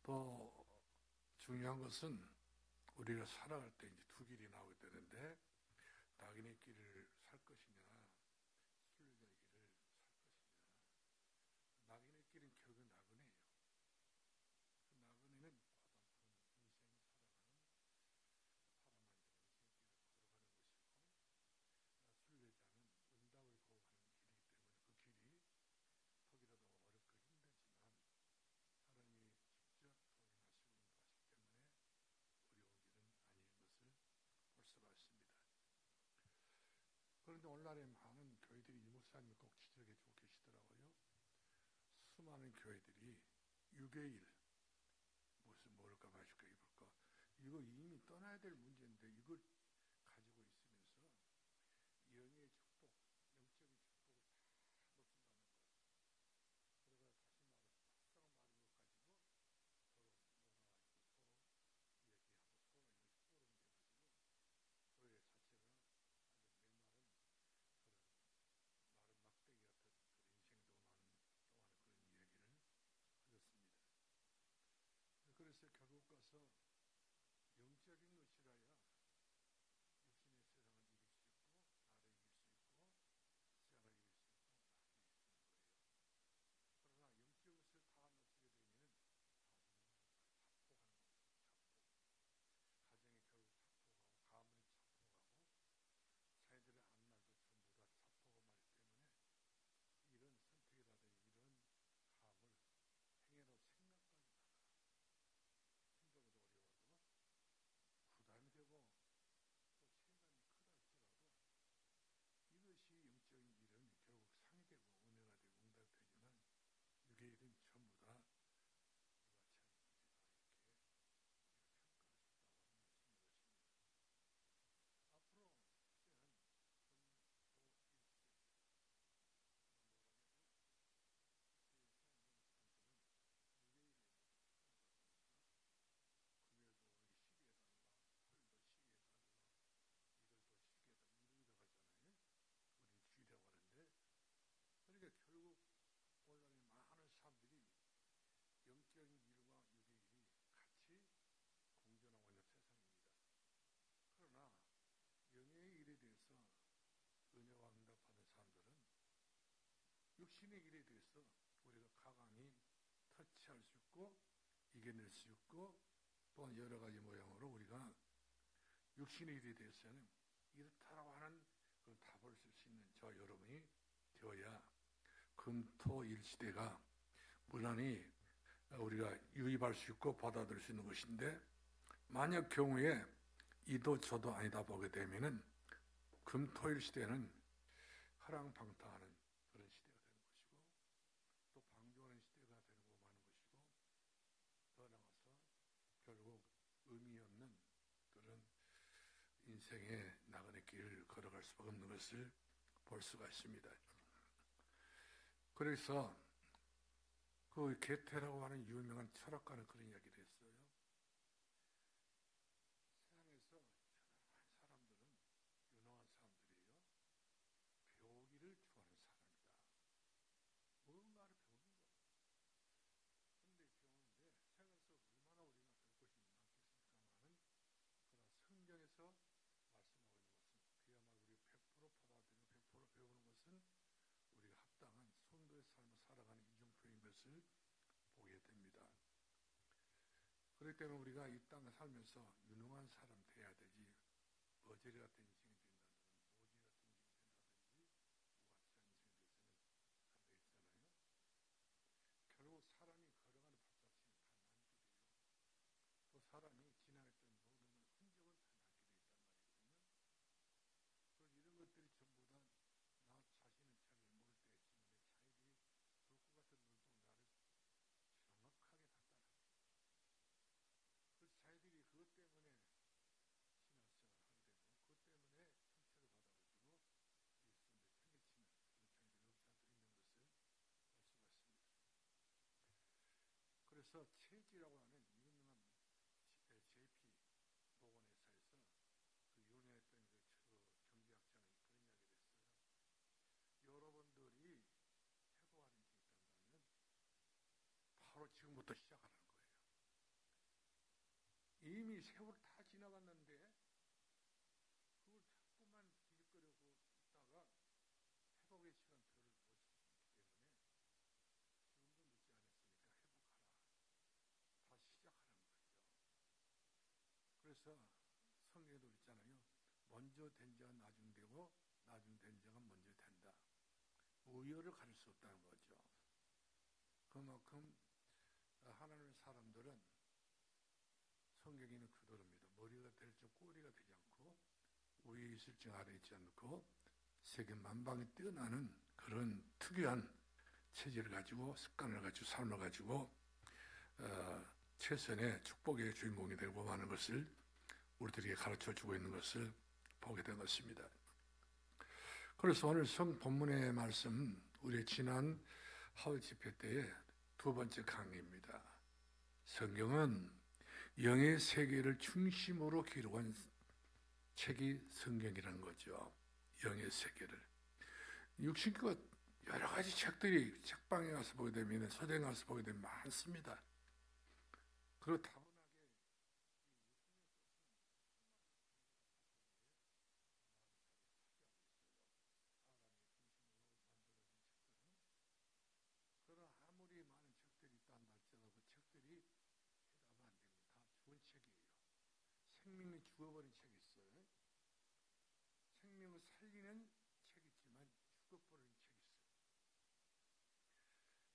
또 중요한 것은 우리가 살아갈 때 이제 두 길이 나오게 되는데, 낙인의 길을 살 것이냐, 순례자의 길을 살 것이냐. 낙인의 길은 결국 나그네예요. 그 나그네는 고단한 인생을 살아가는 파란만장한 인생길을 걸어가는 것이고, 순례자는 응답을 구하는 길이기 때문에 그 길이 혹이라도 어렵고 힘들지만 하나님이 직접 도인하시고 인도하시기 때문에 어려운 길은 아닌 것을 볼 수가 있습니다. 그런데 오늘날에 많은 교회들이 이 목사님이 꼭 지적해 주고 계시더라고요. 수많은 교회들이 유괴일, 무슨 모를까 마실까 입을까, 이거 이미 떠나야 될 문제인데 이걸 가지고 있으면서 영의 축복, 영적인 축복을 다 놓친다는 거예요. 그러다가 다시 말해서 탁상한 말인 것 가지고 서로 놀아가지고 서로 얘기하고 서로 이렇게 포럼이 돼가지고 교회 자체가 아주 메마른 그런 마른 막대기 같은 그런 인생도 많은 동안에 그런 이야기를 하셨습니다. 그래서 결국 가서 영적인 것이라야 육신의 세상을 이길 수 있고 나를 이길 수 있고 세상을 이길 수 있고 나를 이길 수 있는 거예요. 그러나 영적인 것을 다 놓치게 되면 나중에는 자폭하는 겁니다. 자폭. 가정이 결국 자폭하고 가문이 자폭하고 사회들의 앞날도 전부 다 자폭하고 말기 때문에 이런 선택이라든지 이런 감을 행해로 생각까지다가 힘들어도 어려워도 부담이 되고 또 체감이 크다 할지라도 이것이 영적인 일은 결국 상이 되고 은혜가 되고 응답이 되지만 육의 일은 전부 다 이와 같이 하는 문제다 이렇게 우리가 평가할 수 있다고 하는 말씀인 것입니다. 앞으로 시대는 금토일시대입니다. 뭐라고 해도 세상에 있는 사람들은 육의 일에 모두 집중하다 보니까 금요일도 우리 시계에다가 토요일도 시계에다가 일요일도 시계에다 이루어져 가잖아요. 우리는 주일이라고 하는데, 그러니까 결국 오늘날에 많은 사람들이 영적인 일과 육의 일이 같이 공존하고 있는 세상입니다. 그러나 영의 일에 대해서 은혜와 응답받는 사람들은 육신의 일에 대해서 우리가 강하게 터치할 수 있고 이겨낼 수 있고 또 여러 가지 모양으로 우리가 육신의 일에 대해서는 이렇다라고 하는 그런 답을 쓸 수 있는 저 여러분이 되어야 금토일 시대가 무난히 우리가 유입할 수 있고 받아들일 수 있는 것인데, 만약 경우에 이도 저도 아니다 보게 되면은 금토일 시대는 화랑방탕하는 그런 시대가 되는 것이고 또 방종하는 시대가 되고 마는 것이고 더 나아가서 결국 의미 없는 그런 인생의 나그네 길을 걸어갈 수밖에 없는 것을 볼 수가 있습니다. 그래서 그 게테라고 하는 유명한 철학가는 그런 이야기를 했어요. 세상에서 유능한 사람들은 유능한 사람들이에요. 배우기를 좋아하는 사람이다. 뭔가를 배우는 거예요. 그런데 배우는데 세상에서 얼마나 우리가 배울 것이 많겠습니까마는, 그러나 성경에서 말씀하고 있는 것은 그야말로 우리 100% 받아들이고 100% 배우는 것은 우리가 합당한 성도의 삶을 살아가는 이중표인 것을 보게 됩니다. 그렇기 때문에 우리가 이 땅을 살면서 유능한 사람 돼야 되지, 어제리 같은 인생이 된다든지 모지 같은 인생이 된다든지 우아치한 인생이 돼서는 안 되겠잖아요. 결국 사람이 걸어가는 발자취는 다 남기돼요. 또 사람이 지나갔던 모든 흔적은 다 남게 돼 있단 말이거든요. 그래서 이런 것들이 전부 다 나 자신은 잘 모를 때가 있지만 내 자식이 불꽃 같은 눈으로 나를 정확하게 다 따라갑니다. 그래서 자기들이 그것 때문에 신앙생활을 하게 되고 그것 때문에 상처를 받아가지고 예수님을 편애치는 그런 자기들이 없지 않도록 있는 것을 볼 수가 있습니다. 그래서 체지라고 하는 유명한 JP 모건회사에서 그 유명했던 그 경제학자는 그런 이야기를 했어요. 여러분들이 해보하는 게 있다면 바로 지금부터 시작하라는 거예요. 이미 세월 다 지나갔는데 그걸 자꾸만 기웃거리고 있다가 회복의 시간표를 못 지켰기 때문에 지금도 늦지 않았으니까 회복하라. 다시 시작하는 거죠. 그래서 성경에도 있잖아요. 먼저 된 자가 나중 되고 나중 된 자가 먼저 된다. 우열을 가릴 수 없다는 거죠. 그만큼 하나님의 사람들은 성경에는 그대로입니다. 머리가 될지 꼬리가 되지 않고 위에 있을지 아래에 있지 않고 세계 만방에 뛰어나는 그런 특유한 체질을 가지고 습관을 가지고 삶을 가지고 최선의 축복의 주인공이 되고 많은 것을 우리들에게 가르쳐주고 있는 것을 보게 된 것입니다. 그래서 오늘 성 본문의 말씀, 우리 지난 하울 집회 때의 두 번째 강의입니다. 성경은 영의 세계를 중심으로 기록한 책이 성경이라는 거죠. 영의 세계를. 육신과 여러 가지 책들이 책방에 가서 보게 되면, 서점에 가서 보게 되면 많습니다. 그리고 다분하게 그러나 아무리 많은 책들이 있다 한다 할지라도 그 책들이 해답은 안 됩니다. 다 좋은 책이에요. 생명이 죽어버린 책이 있어요. 생명을 살리는 책이 있지만 죽어버린 책이 있어요.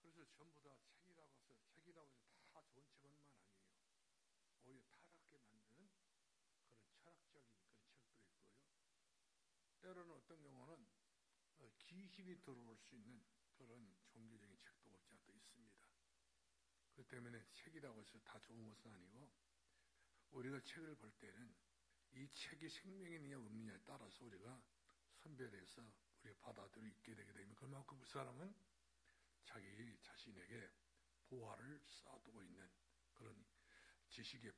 그래서 전부 다 책이라고 해서 다 좋은 책은만 아니에요. 오히려 타락하게 만드는 그런 철학적인 그런 책도 있고요. 때로는 어떤 경우는 귀신이 들어올 수 있는 그런 종교적인 책도 없지 않아 있습니다. 그렇기 때문에 책이라고 해서 다 좋은 것은 아니고 우리가 책을 볼 때는 이 책이 생명이 있느냐 없느냐에 따라서 우리가 선별해서 우리가 받아들여 있게 되게 되면 그만큼 그 사람은 자기 자신에게 보화를 쌓아두고 있는 그런 지식의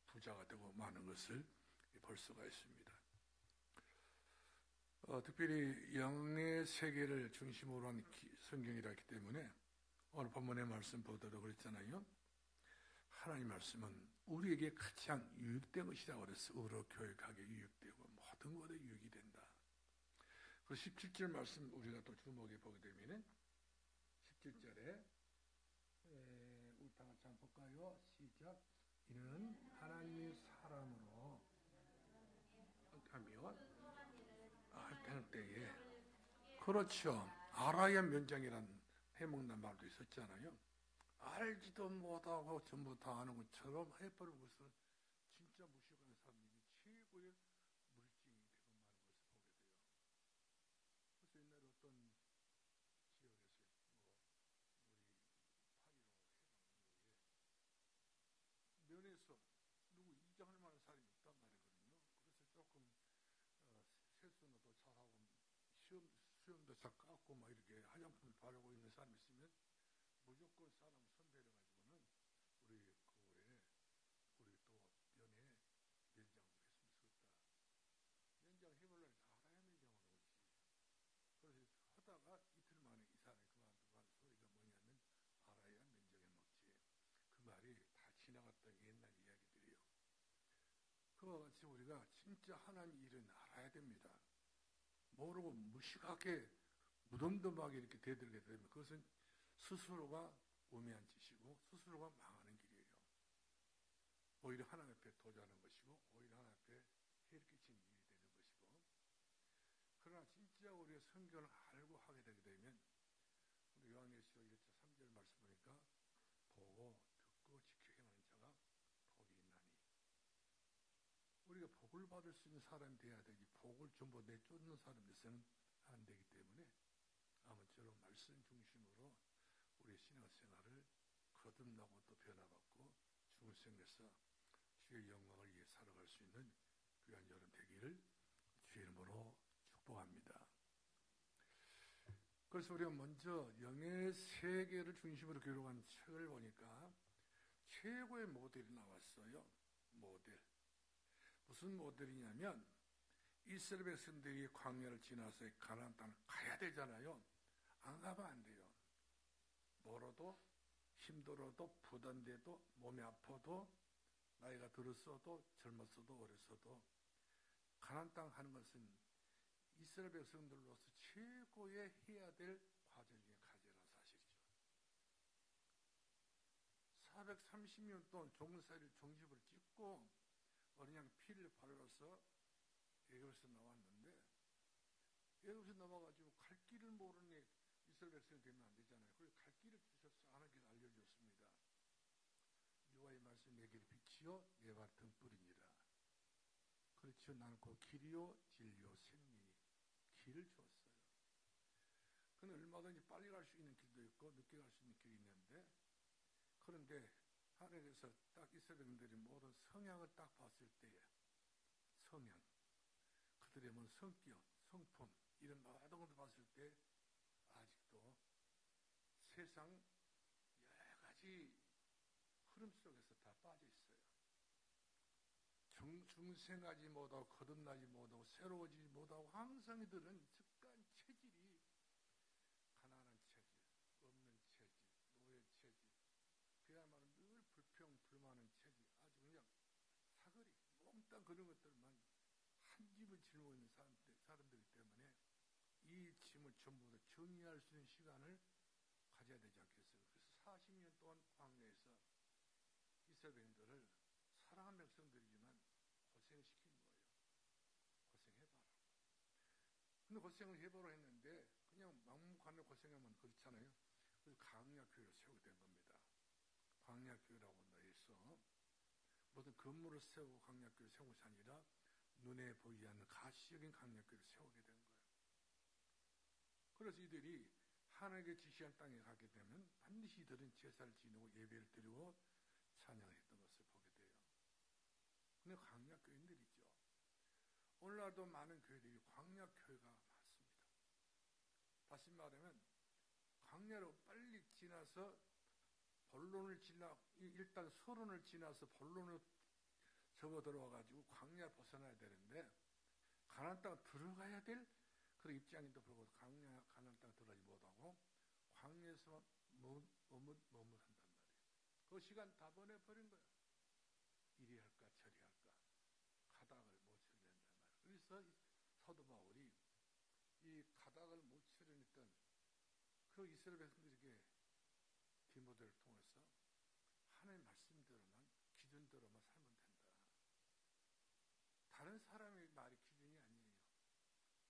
부자가 되고 많은 것을 볼 수가 있습니다. 특별히 영의 세계를 중심으로 한 성경이라기 때문에 오늘 본문의 말씀 보더라도 그랬잖아요. 하나님 말씀은 우리에게 가장 유익된 것이라고 그랬어요. 의로 교육하게 유익되고 모든 것에 유익이 된다. 그 17절 말씀 우리가 또 주목해 보게 되면 17절에 우리 다 같이 한번 볼까요? 시작. 이는 하나님의 사람으로 하며 할 때에 그렇죠. 알아야 면장이란 해먹는 말도 있었잖아요. 알지도 못하고 전부 다 아는 것처럼 해버린 것은 진짜 무식한 사람이 최고의 물증이 되고 마는 것을 보게 돼요. 그래서 옛날에 어떤 지역에서 우리 8.15 해방 이후에 면에서 누구 이장할 만한 사람이 있단 말이거든요. 그래서 조금 세수도 잘하고 수염도 잘 깎고 막 이렇게 화장품을 바르고 있는 사람이 있으면 무조건 사람 선별해가지고는 우리 그거에 우리 또 면회 면장으로 했으면 좋겠다. 면장 해볼래 다 알아야 면장으로 오지. 그래서 하다가 이틀 만에 이 사람이 그만두고 한 소리가 뭐냐면 알아야 면장에 먹지. 그 말이 다 지나갔던 옛날 이야기들이에요. 그와 같이 우리가 진짜 하나님 일은 알아야 됩니다. 모르고 무식하게 무덤덤하게 이렇게 대들게 되면 그것은 스스로가 우매한 짓이고 스스로가 망하는 길이에요. 오히려 하나님 앞에 도전하는 것이고 오히려 하나님 앞에 해를 끼치는 일이 되는 것이고 그러나 진짜 우리가 성경을 알고 하게 되게 되면 우리 요한계시록 1장 3절 말씀 보니까 보고 듣고 지켜 행하는 자가 복이 있나니 우리가 복을 받을 수 있는 사람이 돼야 되지 복을 전부 내쫓는 사람이 돼서는 안 되기 때문에 아무쪼록 말씀 중심으로 우리 신앙생활을 거듭나고 또 변화받고 중생에서 주의 영광을 위해 살아갈 수 있는 귀한 여름 되기를 주의 이름으로 축복합니다. 그래서 우리가 먼저 영의 세계를 중심으로 기록한 책을 보니까 최고의 모델이 나왔어요. 모델. 무슨 모델이냐면 이스라엘 백성들이 광야를 지나서 가나안 땅을 가야 되잖아요. 안 가면 안 돼요. 멀어도 힘들어도 부담돼도 몸이 아파도 나이가 들었어도 젊었어도 어렸어도 가나안 땅 하는 것은 이스라엘 백성들로서 최고의 해야 될 과제 중에 과제라는 사실이죠. 430년 동안 종살이를 종집을 찍고 어린 양 피를 발라서 애굽에서 나왔는데 애굽에서 나와가지고 갈 길을 모르는 이스라엘 백성이 되면 안 되잖아요. 그래서 갈 길을 주셔서 하나님께서 알려줬습니다. 여호와의 말씀 내 길이 빛이요 내 발 등불이니라. 그렇죠. 나는 그 길이요 진리요 생명이 길을 주었어요. 그는 얼마든지 빨리 갈 수 있는 길도 있고 늦게 갈 수 있는 길이 있는데, 그런데 하나님께서 딱 이스라엘 백성들이 모든 성향을 딱 봤을 때에 성향, 그들의 뭐 성격, 성품 이런 모든 것을 봤을 때 아직도 세상 여러 가지 흐름 속에서 다 빠져 있어요. 중생하지 못하고 거듭나지 못하고 새로워지지 못하고 항상 이들은 습관 체질이 가난한 체질, 없는 체질, 노예 체질, 그야말로 늘 불평 불만한 체질, 아주 그냥 사거리 몽땅 그런 것들만 한 집을 짊고 있는 사람들이기 때문에 이 짐을 전부 다 정리할 수 있는 시간을 가져야 되지 않겠어요? 그래서 40년 동안 광야에서 이스라엘 백성들을 사랑하는 백성들이지만 고생시킨 거예요. 고생해봐라. 근데 고생을 해보라 했는데 그냥 막무가내 고생하면 그렇잖아요. 그래서 광야교회를 세우게 된 겁니다. 광야교회라고 해서 모든 건물을 세우고 광야교회를 세운 것이 아니라 눈에 보이지 않는 가시적인 광야교회를 세우게 된 거예요. 그래서 이들이 하나님께 지시한 땅에 가게 되면 반드시 이들은 제사를 지내고 예배를 드리고 찬양했던 것을 보게 돼요. 근데 광야교인들이죠. 오늘날도 많은 교회들이 광야교회가 많습니다. 다시 말하면 광야로 빨리 지나서 본론을 일단 서론을 지나서 본론을 접어 들어와가지고 광야를 벗어나야 되는데 가나안 땅 들어가야 될 그런 입장인도 불구하고 가나안 땅 들어가지 못하고 광야에서만 머뭇한단 말이에요. 그 시간 다 보내버린 거예요. 이리 할까 저리 할까 가닥을 못 치려낸단 말이에요. 그래서 사도 바울이 이 가닥을 못 치려냈던 그 이스라엘 백성들에게 디모데를 통해서 하나님의 말씀대로만 기준대로만 살면 된다. 다른 사람의 말이 기준이 아니에요.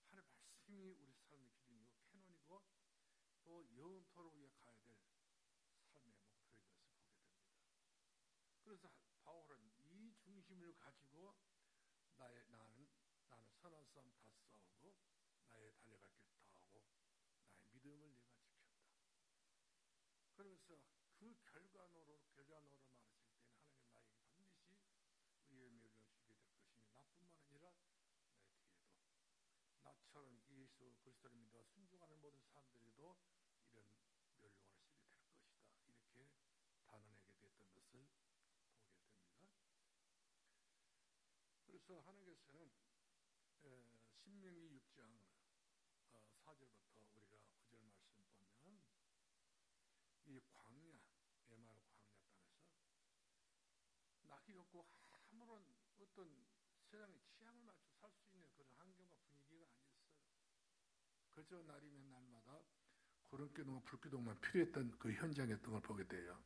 하나님의 말씀이 우리 삶의 기준이고 캐논이고 또 영원토록 위해 가야 될 삶의 목표인 것을 보게 됩니다. 그래서 바울은 이 중심을 가지고 나는 선한 싸움 다 싸우고 나의 달려갈 길 다 하고 나의 믿음을 내가 지켰다. 그러면서 그 결과론으로 말했을 때는 하나님 나에게 반드시 의의 멸류관을 주게 될 것이니 나뿐만 아니라 내 뒤에도 나처럼 예수 그리스도를 믿어 순종하는 모든 사람들에게도 이런 멸류관을 쓰게 될 것이다. 이렇게 단언하게 됐던 것을 보게 됩니다. 그래서 하나님께서는 신명기 6장 4절부터 우리가 9절 말씀 보면 이 광야, 에마르 광야 땅에서 낙이 없고 아무런 어떤 세상의 취향을 맞춰 살 수 있는 그런 환경과 분위기가 아니었어요. 그저 날이면 날마다 구름기둥과 불기둥만 필요했던 그 현장이었던 걸 보게 돼요.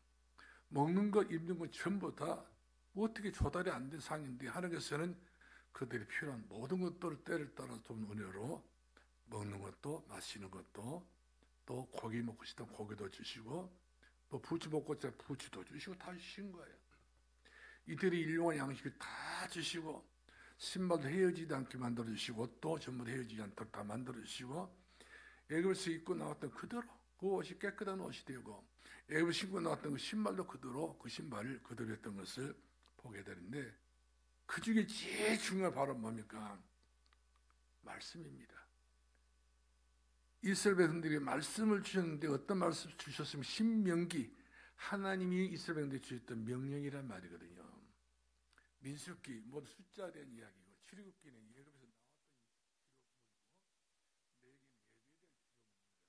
먹는 것, 입는 것 전부 다 어떻게 조달이 안 된 상인데 하나님께서는 그들이 필요한 모든 것들을 때를 따라 좀 은혜로 먹는 것도 마시는 것도 또 고기 먹고 싶으면 고기도 주시고 또 부추 먹고 싶으면 부추도 주시고 다 주신 거예요. 이들이 일용할 양식을 다 주시고 신발도 헤어지지 않게 만들어주시고 또 전부 헤어지지 않도록 다 만들어주시고 애굽에서 입고 나왔던 그대로 그 옷이 깨끗한 옷이 되고 애굽에서 신고 나왔던 그 신발도 그대로 그 신발을 그대로 했던 것을 보게 되는데 그 중에 제일 중요한 바로 뭡니까? 말씀입니다. 이스라엘 백성들이 말씀을 주셨는데 어떤 말씀을 주셨으면 신명기 하나님이 이스라엘 백성들에게 주셨던 명령이란 말이거든요. 민수기 모두 숫자에 대한 이야기고 출애굽기는 애굽에서 나왔던 기록물이고 레위기는 예배에 대한 기록물이란 말이거든요.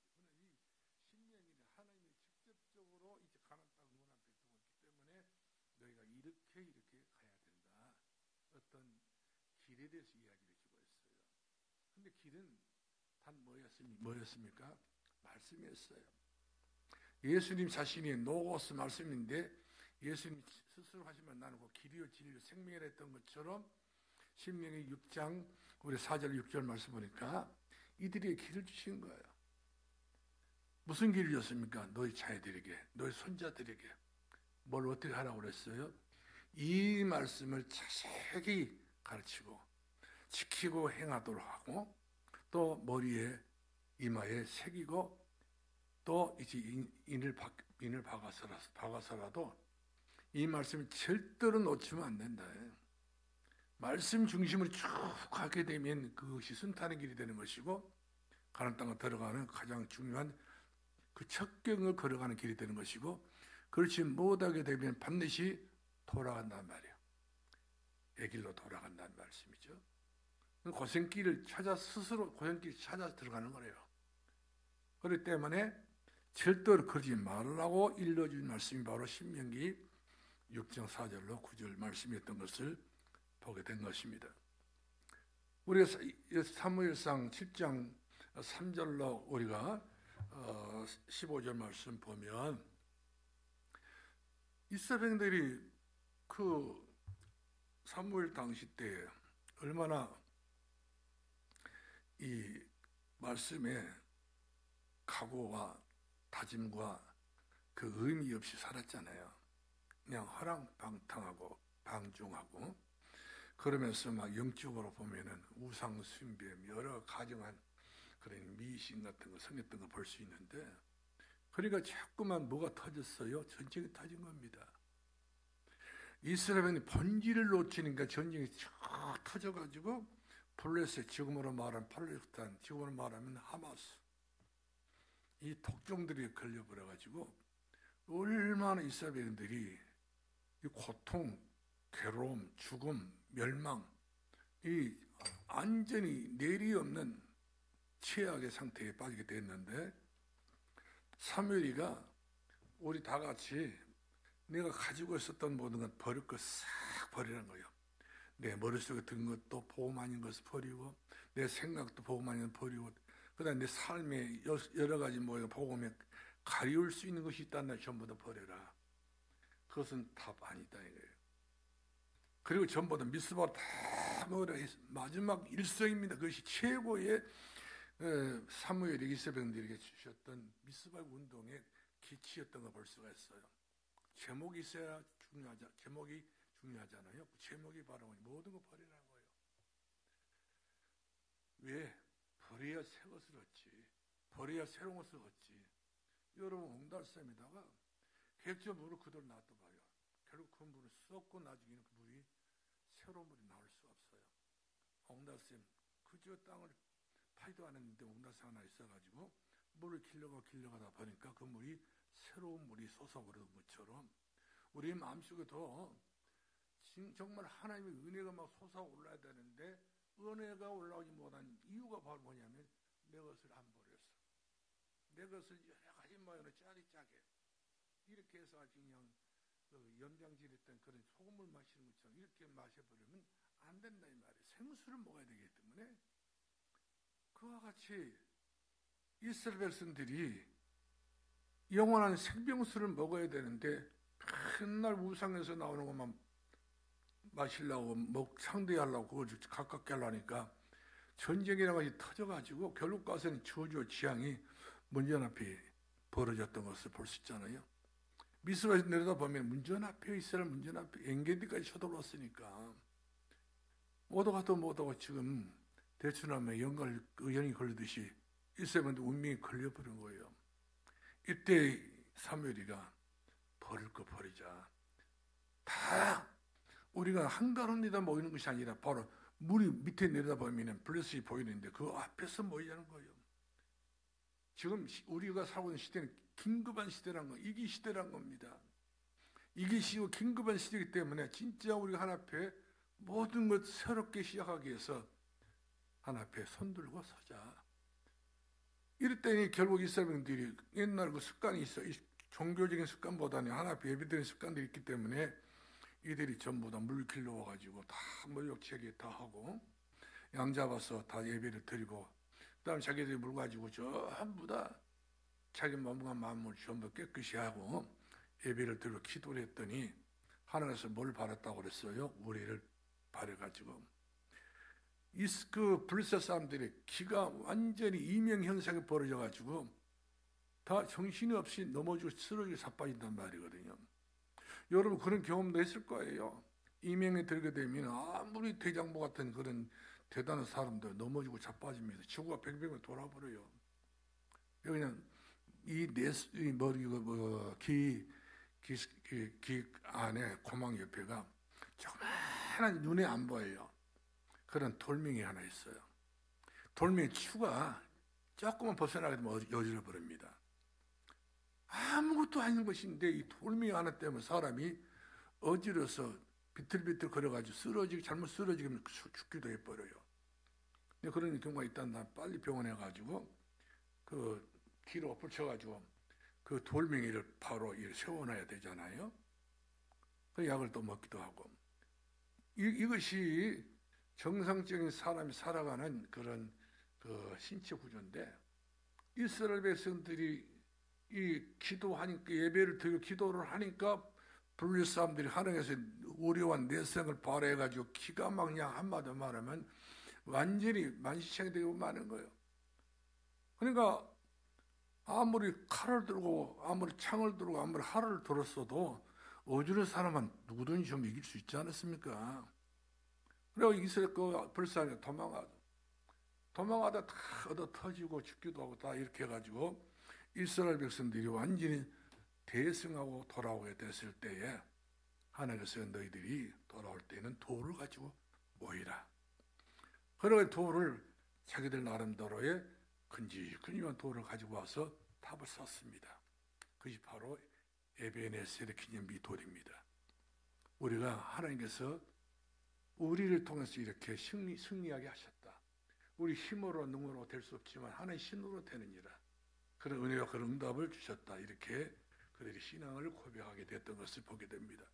그러나 이 신명기는 하나님이 직접적으로 이제 가나안 땅 문화 백성이기 때문에 너희가 이 이렇게 가야 된다. 어떤 길에 대해서 이야기를 해주고 있어요. 근데 길은 단 뭐였습니까? 말씀이었어요. 예수님 자신이 노고스 말씀인데 예수님 스스로 하신 말 나는 그 길이요 진리요 생명이라 했던 것처럼 신명기 6장 우리 4절 6절 말씀 보니까 이들에게 길을 주신 거예요. 무슨 길을 줬습니까? 너희 자녀들에게, 너희 손자들에게 뭘 어떻게 하라고 그랬어요? 이 말씀을 자세히 가르치고 지키고 행하도록 하고 또 머리에 이마에 새기고 또 이제 인을 박아서라도 이 말씀을 절대로 놓치면 안 된다. 말씀 중심으로 쭉 가게 되면 그것이 순탄의 길이 되는 것이고 가나안 땅에 들어가는 가장 중요한 그 첩경을 걸어가는 길이 되는 것이고 그렇지 못하게 되면 반드시 돌아간단 말이에요. 애길로 돌아간다는 말씀이죠. 고생길을 찾아 스스로 고생길 찾아 들어가는 거예요. 그렇기 때문에 절대로 그러지 말라고 일러준 말씀이 바로 신명기 6장 4절로 9절 말씀이었던 것을 보게 된 것입니다. 우리가 사무엘상 7장 3절로 우리가 15절 말씀 보면 이스라엘들이 그 사무엘 당시 때 얼마나 이 말씀에 각오와 다짐과 그 의미 없이 살았잖아요. 그냥 허랑방탕하고 방종하고 그러면서 막 영적으로 보면은 우상 숭배 여러 가정한 그런 미신 같은 거 성했던 거 볼 수 있는데 그러니까 자꾸만 뭐가 터졌어요? 전쟁이 터진 겁니다. 이스라엘이 본질을 놓치니까 전쟁이 쫙 터져가지고 블레셋 지금으로 말하면 팔레스타인 지금으로 말하면 하마스 이 독종들이 걸려버려가지고 얼마나 이스라엘인들이 이 고통, 괴로움, 죽음, 멸망 이 완전히 내리 없는 최악의 상태에 빠지게 됐는데 사무엘이가 우리 다 같이 내가 가지고 있었던 모든 것 버릴 것 싹 버리라는 거예요. 내 머릿속에 든 것도 보험 아닌 것을 버리고 내 생각도 보험 아닌 것을 버리고 그 다음에 내 삶에 여러 가지 복음에 가리울 수 있는 것이 있다는 전부 다 버려라. 그것은 답 아니다 이거예요. 그리고 전부 다 미스바로 다 먹으라. 마지막 일성입니다. 그것이 최고의 사무엘이 이스라엘들에게 주셨던 미스바 운동의 기치였던 걸 볼 수가 있어요. 제목이 있어야 제목이 중요하잖아요. 그 제목이 바로 모든 거 버리라는 거예요. 왜? 버려야 새 것을 얻지. 버려야 새로운 것을 얻지. 여러분 옹달샘에다가 객저 물을 그대로 놔둬봐요. 결국 그 물을 쏟고 나중에는 그 물이 새로운 물이 나올 수가 없어요. 옹달샘 그저 땅을 파지도 않았는데 옹달샘 하나 있어가지고 물을 길러가다 보니까 그 물이 새로운 물이 솟아오르는 것처럼 우리 마음속에도 정말 하나님의 은혜가 막 솟아올라야 되는데 은혜가 올라오지 못한 이유가 바로 뭐냐면 내 것을 안 버렸어. 내 것을 여러 가지 모양으로 짜게 이렇게 해서 아주 그냥 염장질했던 그런 소금물 마시는 것처럼 이렇게 마셔버리면 안 된다 이 말이에요. 생수를 먹어야 되기 때문에 그와 같이 이스라엘 백성들이 영원한 생명수를 먹어야 되는데 맨날 우상에서 나오는 것만 마시려고 상대하려고 그걸 가깝게 하려니까 전쟁이라는 것이 터져가지고 결국 가서는 저주와 재앙이 문전 앞에 벌어졌던 것을 볼 수 있잖아요. 미스바에서 내려다보면 문전 앞에 이스라엘 문전 앞에 엔게디까지 쳐들어왔으니까 오도가도 못하고 지금 대추나무에 연이 걸리듯이 이스라엘한테 운명이 걸려버린 거예요. 이때 사무엘이가 버릴 거 버리자. 다 우리가 한가운데다 모이는 것이 아니라 바로 물이 밑에 내려다보면 블레셋이 보이는데 그 앞에서 모이자는 거예요. 지금 우리가 살고 있는 시대는 긴급한 시대란 거, 이기 시대란 겁니다. 이기 시고 긴급한 시대이기 때문에 진짜 우리가 하나 앞에 모든 것 새롭게 시작하기 위해서 하나 앞에 손들고 서자. 이럴 때니 결국 이스라엘들이 옛날 그 습관이 있어. 종교적인 습관보다는 하나 앞에 예배드리는 습관들이 있기 때문에 이들이 전부 다 물 길러와가지고 다 물욕체계 다 하고 양 잡아서 다 예배를 드리고 그다음에 자기들이 물 가지고 전부 다 자기 몸과 마음을 전부 깨끗이 하고 예배를 드리고 기도를 했더니 하나님께서 뭘 바랐다고 그랬어요? 우리를 바래가지고 그 블레셋 사람들의 기가 완전히 이명현상이 벌어져가지고 다 정신이 없이 넘어지고 쓰러지고 자빠진단 말이거든요. 여러분 그런 경험도 했을 거예요. 이명에 들게 되면 아무리 대장부 같은 그런 대단한 사람들 넘어지고 자빠집니다. 지구가 뱅뱅 돌아버려요. 그냥 이 머리 귀 안에 고망 옆에가 조그마한 눈에 안 보여요. 그런 돌멩이 하나 있어요. 돌멩이 추가 조금만 벗어나게 되면 어지러 버립니다. 아무것도 아닌 것인데 이 돌멩이 하나 때문에 사람이 어지러서 비틀비틀 걸어가지고 잘못 쓰러지면 죽기도 해버려요. 근데 그런 경우가 있다면 빨리 병원에 가지고 그 뒤로 붙여가지고 그 돌멩이를 바로 세워놔야 되잖아요. 그 약을 또 먹기도 하고 이것이 정상적인 사람이 살아가는 그런 그 신체 구조인데 이스라엘 백성들이 이 기도하니까 예배를 드리고 기도를 하니까 블레셋 사람들이 하나님께서 우려한 내성을 발휘해가지고 기가 막 그냥 한마디 말하면 완전히 만시창이 되고 마는 거예요. 그러니까 아무리 칼을 들고 아무리 창을 들고 아무리 활을 들었어도 어지러운 사람은 누구든지 좀 이길 수 있지 않았습니까? 그리고 이스라엘 그 불쌍히 도망가다 다 얻어 터지고 죽기도 하고 다 이렇게 해가지고 이스라엘 백성들이 완전히 대승하고 돌아오게 됐을 때에 하나님께서 너희들이 돌아올 때는 돌을 가지고 모이라. 그러고 돌을 자기들 나름대로의 근지근지한 돌을 가지고 와서 탑을 섰습니다. 그것이 바로 에베네셀의 기념비 돌입니다. 우리가 하나님께서 우리를 통해서 이렇게 승리하게 하셨다. 우리 힘으로 능으로 될 수 없지만 하나님 신으로 되느니라. 그런 은혜와 그런 응답을 주셨다. 이렇게 그들이 신앙을 고백하게 됐던 것을 보게 됩니다.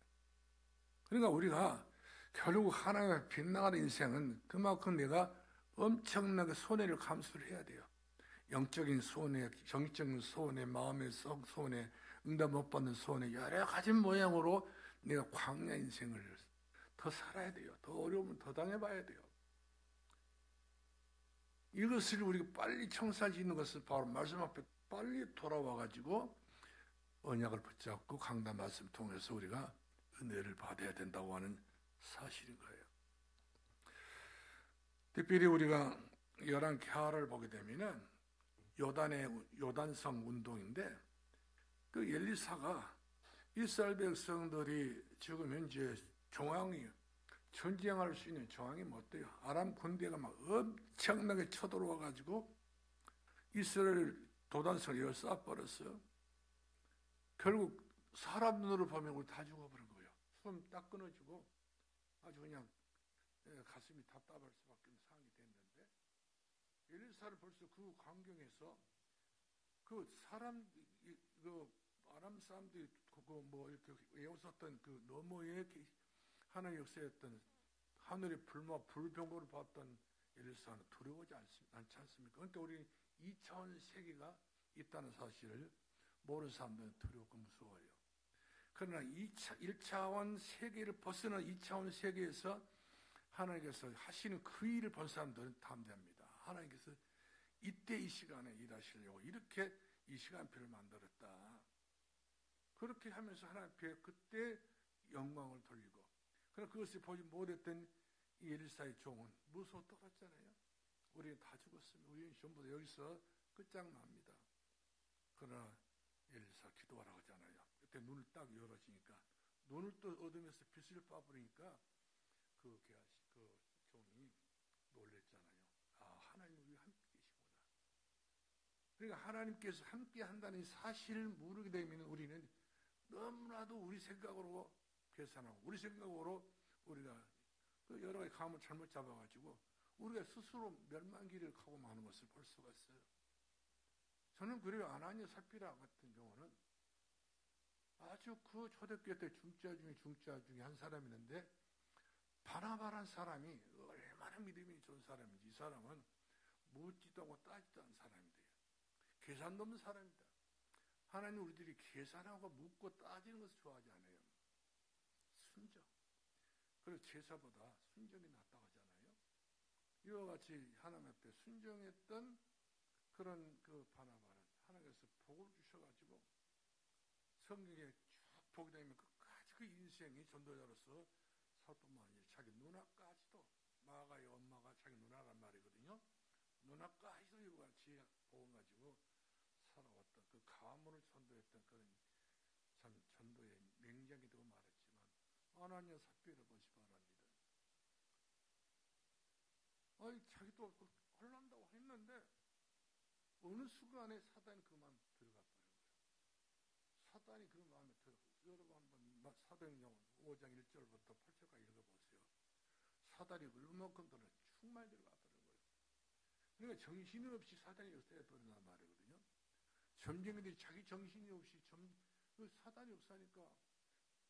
그러니까 우리가 결국 하나님의 빗나가는 인생은 그만큼 내가 엄청나게 손해를 감수를 해야 돼요. 영적인 손해, 정적인 손해, 마음의 손해, 응답 못 받는 손해, 여러 가지 모양으로 내가 광야 인생을 더 살아야 돼요. 더 어려우면 더 당해봐야 돼요. 이것을 우리가 빨리 청산할 수 있는 것은 바로 말씀 앞에 빨리 돌아와가지고 언약을 붙잡고 강단 말씀을 통해서 우리가 은혜를 받아야 된다고 하는 사실인 거예요. 특별히 우리가 열왕기하를 보게 되면은 요단성 운동인데 그 엘리사가 이스라엘 백성들이 지금 현재 전쟁할 수 있는 정황이 어때요? 아람 군대가 막 엄청나게 쳐들어와가지고 이스라엘 도단성을 쏴버렸어요. 결국 사람 눈으로 보면 우리 다 죽어버린 거예요. 숨 딱 끊어지고 아주 그냥 가슴이 답답할 수밖에 없는 상황이 됐는데 엘리사를 벌써 그 광경에서 그 아람 사람들이 이렇게 외웠었던 그 너머에 하나의 역사였던 하늘의 불병거를 봤던 엘리사는 두려워하지 않지 않습니까? 그러니까 우리 2차원 세계가 있다는 사실을 모르는 사람들은 두렵고 무서워요. 그러나 1차원 세계를 벗어난 2차원 세계에서 하나님께서 하시는 그 일을 본 사람들은 담대합니다. 하나님께서 이때 이 시간에 일하시려고 이렇게 이 시간표를 만들었다. 그렇게 하면서 하나님께 그때 영광을 돌리고 그러나 그것을 보지 못했던 이 엘리사의 종은 무서워 떨었잖아요. 우리는 다 죽었습니다. 우리는 전부 다 여기서 끝장납니다. 그러나 엘리사 기도하라고 하잖아요. 그때 눈을 딱 열어지니까 눈을 또 어둠에서 빛을 쏴버리니까 그 종이 놀랬잖아요. 아, 하나님 우리 함께 계시구나. 그러니까 하나님께서 함께 한다는 사실을 모르게 되면 우리는 너무나도 우리 생각으로 계산하고 우리 생각으로 우리가 그 여러 가지 감을 잘못 잡아가지고 우리가 스스로 멸망기를 가고 마는 것을 볼 수가 있어요. 저는 그래요. 아나니아 삽비라 같은 경우는 아주 그 초대교회 때 중자 중에 한 사람이 있는데, 바나바란 사람이 얼마나 믿음이 좋은 사람인지, 이 사람은 묻지도 않고 따지도 않은 사람이 돼요. 계산 넘는 사람이다. 하나님, 우리들이 계산하고 묻고 따지는 것을 좋아하지 않아요. 순종. 그래서 제사보다 순종이 낫다고 하잖아요. 이와 같이 하나님 앞에 순종했던 그런 그 바나바는 하나님께서 복을 주셔가지고 성경에 쭉 보게 되면 끝까지 그 인생이 전도자로서 살뿐만 아니라 자기 누나까지도, 마가의 엄마가 자기 누나란 말이거든요. 누나까지도 이와 같이 복을 가지고 살아왔던 그 가문을 전도했던 그런 참 전도의 맹장이 되고 말했지만, 아나니아 삽비라 보시 바랍니다. 자기도 혼난다고 했는데 어느 순간에 사단이 그 마음에 들어가 버린 거예요. 사단이 그 마음에 들어가요. 여러분 한번 사도행전 5장 1절부터 8절까지 읽어보세요. 사단이 얼마만큼 충만히 들어가 버린 거예요. 그러니까 정신이 없이 사단이 없애야 버린단 말이거든요. 점쟁이들이 자기 정신이 없이 그 사단이 없으니까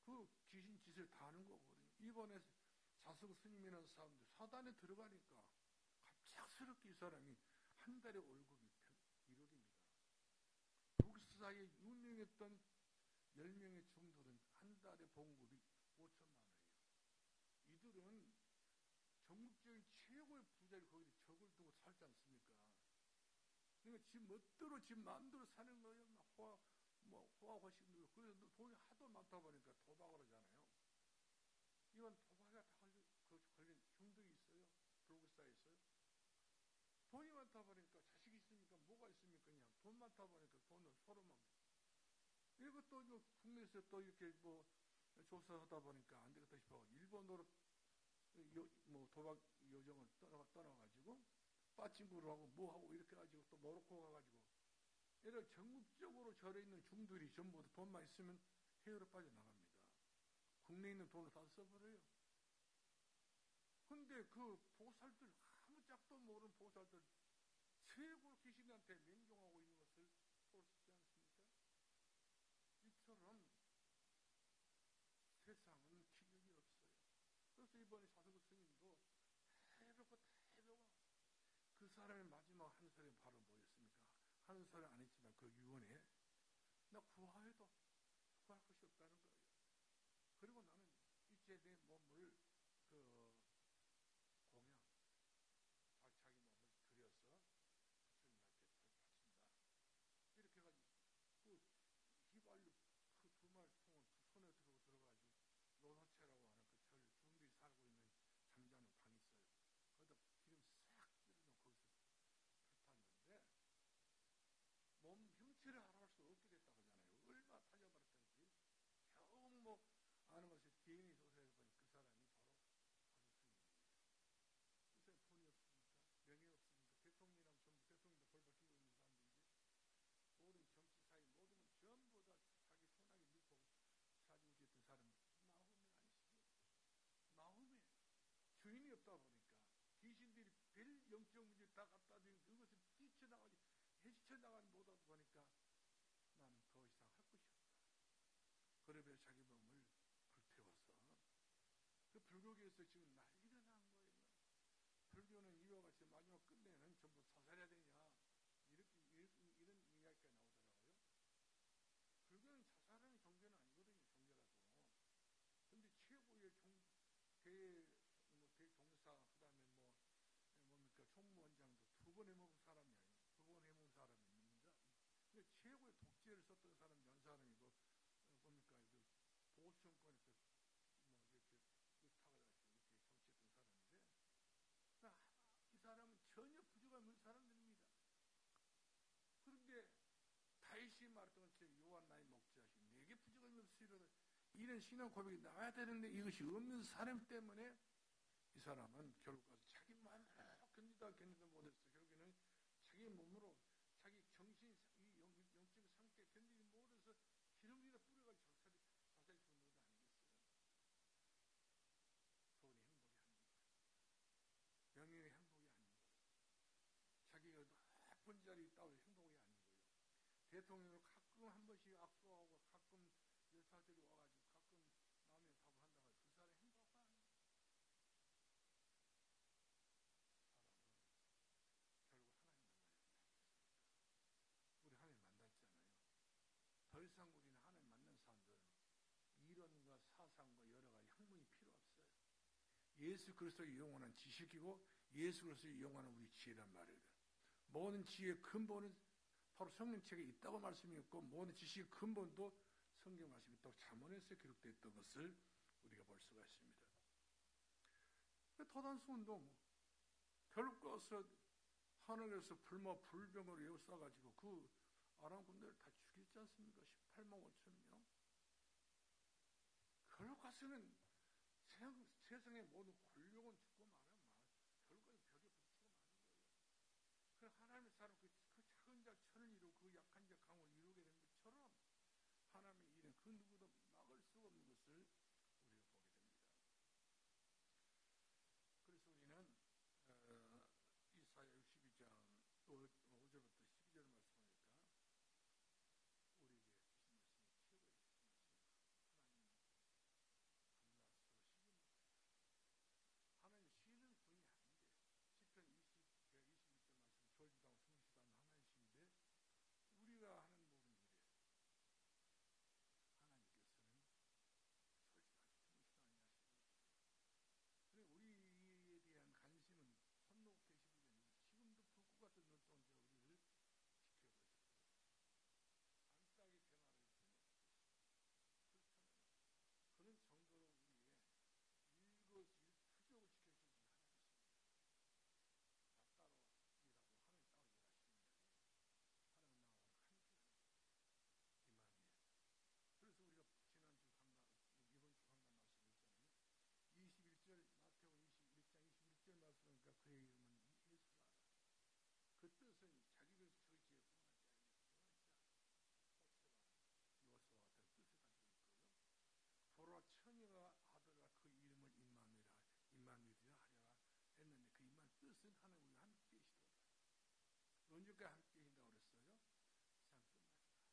그 귀신 짓을 다 하는 거거든요. 이번에 자성 스님이라는 사람들 사단에 들어가니까 갑작스럽게 이 사람이 한 달에 월급이 1억입니다. 북사에 유명했던 10명의 중들은 한 달에 봉급이 5천만 원이에요. 이들은 전국적인 최고의 부자를 거기에 적을 두고 살지 않습니까? 그러니까 지 멋대로 지 마음대로 사는 거예요. 호화호식 누르고. 그래서 돈이 하도 많다 보니까 도박을 하잖아요. 이건 도박에 다 걸린 중독이 있어요. 불국사에서요. 돈이 많다 보니까 자식이 있으니까 뭐가 있습니까? 그냥 돈 많다 보니까 돈을 서로만. 이것도 국내에서 또 이렇게 조사하다 보니까 안 되겠다 싶어. 일본으로 도박 요정을 떠나가지고 빠친구를 하고 뭐하고 이렇게 가지고 또 모로코 가가지고 이런 전국적으로 절에 있는 중들이 전부 돈만 있으면 해외로 빠져나갑니다. 국내에 있는 돈을 다 써버려요. 근데 그 보살들, 아무 짝도 모르는 보살들 최고 귀신한테 맹종하고 있는 것을 볼 수 있지 않습니까? 이처럼 세상은 기력이 없어요. 그래서 이번에 사도부 스님도 대벽고 그 사람의 마지막 한 소리 바로 뭐였습니까? 하는 소리 안 했지만 그 유언에 나 구하해도 구할 것이 없다는 거예요. 그리고 나는 이제 내 몸을 공양, 자기 몸을 들여서 부처님한테 바친다. 이렇게 해가지고 그 휘발유 그 2마리 통을 손에 들어가지고 노노체라고 하는 그 절 중들이 살고 있는 잠자는 방이 있어요. 거기다 기름 싹 뿌려놓고 거기서 불탔는데 몸 형체를 알아볼 수 없게 됐다고 하잖아요. 얼마나 타져버렸던지. 겨우 아는 것이 개인이 조사해서 보니 그 사람이 바로 스님입니다. 그 사람 돈이 없습니까? 명예 없습니까? 대통령이라면 전부 대통령도 벌벌 뛰고 있는 사람들이지. 모든 정치사회 모든 건 전부 다 자기 손아귀 밀고 사지고 있던 사람은 마음에 주인이 없다 보니까 귀신들이 별 영적 문제 다 갖다 주는 그것을 뛰쳐나가지 헤쳐나가지 못하다 보니까 나는 더 이상 할 것이 없다. 그러면 자기 몸을 불태워서 그 불교계에서 지금 난리가 난 거예요. 불교는 이와 같이 마지막 끝내는 전부 사살해야 되냐 이런 이야기가 나오더라고요. 불교는 자살하는 종교는 아니거든요. 종교라도. 근데 최고의 대종사 그다음에 뭡니까 총무원장도 2번 해먹은 사람이 아니에요. 2번 해먹은 사람이 있는데 근데 최고의 독재를 썼던 사람이 한 사람이고 뭡니까 보수정권에서 이렇게 타가지고 이렇게 정치했던 사람인데 이 사람은 전혀 부족함이 없는 사람들입니다. 그런데 다윗이 말했던 것처럼 요한 나의 목자시 내게 부족함이 없으리로다 이런 신앙 고백이 나와야 되는데 이것이 없는 사람 때문에 이 사람은 결국 가서 자기 마음으로 견디다 못해서 결국에는 자기 몸으로 자기 정신 이 영적 상태 견디지 못해서 기름이나 뿌려가지고 자살이 죽는 것 아니겠어요? 돈이 행복이 아닙니다. 명예의 행복이 아닙니다. 자기가 높은 자리에 있다고 행복이 아니고요. 대통령을 가끔 한 번씩 악수하고 가끔 목사들이 와가지고 가끔 라면 밥을 한다고 그 사람이 행복한 사람은 결국 하나님 만나야 되지 않겠습니까? 우리 하나님 만났잖아요. 더 이상 우리는 하나님 만난 사람들은 이론과 사상과 여러 가지 학문이 필요 없어요. 예수 그리스도의 영원한 지식이고 예수 그리스도의 영원한 우리 지혜란 말이에요. 모든 지혜의 근본은 바로 성경책에 있다고 말씀했고 모든 지식의 근본도 성경 말씀이 있다고 잠언에서 기록되었던 것을 우리가 볼 수가 있습니다. 토단수 운동 결국서 하늘에서 불병을 에워싸가지고 그 아람 군대를 다 죽였지 않습니까? 18만 5천 명. 결국 가서는 세상의 모든 권력은 죽고 말아 결국은 벽에 부딪히고 마는 거예요. 그래서 하나님의 사람 그 작은 자 천을 이루고 그 약한 자 강을 이루게 된 것처럼 하나님의 일은 그 누구도 막을 수가 없는 것을 우리가 보게 됩니다. 그래서 우리는 이사야 62장 5절부터 12절 말씀하니까 우리에게 주신 말씀이 최고의 주신 말씀입니다. 하나님 쉬는 분이 아닌데 시편 121절 말씀 졸지도 않고 숨쉬도 않는 하나님이신데 우리가 하는 모든 일에 하나님께서는 솔직하게 주무시도 아니하시고 그리고 우리에 대한 관심은 손 놓고 계신 분이 아니고 지금도 불꽃 같은 눈 동자 우리를 지켜보시고 안싸게 변화를 주시고 그렇잖아요. 그런 정도로 우리의 일거수일투족을 지켜주는 하나님이십니다. 나 따로 일하고 하나님 따로 일하시는 게 아니에요. 하나님 나와 함께하는 임마누엘. 그래서 우리가 지난주 강단, 이번 주 강단 말씀했잖아요. 21절 마태복음 21장 21절 말씀하니까 그의 이름은 예수라. 그 뜻은 자기 것을 저지에 구원한 자입니다. 구원자, 요소와 같은 뜻을 가지고 있고요. 보라 처녀가 아들아 그 이름을 임마누엘이라 하려라 했는데 그 임마누엘 뜻은 하나님 우리가 함께 계시도다. 언제까지 함께 계신다고 그랬어요? 세상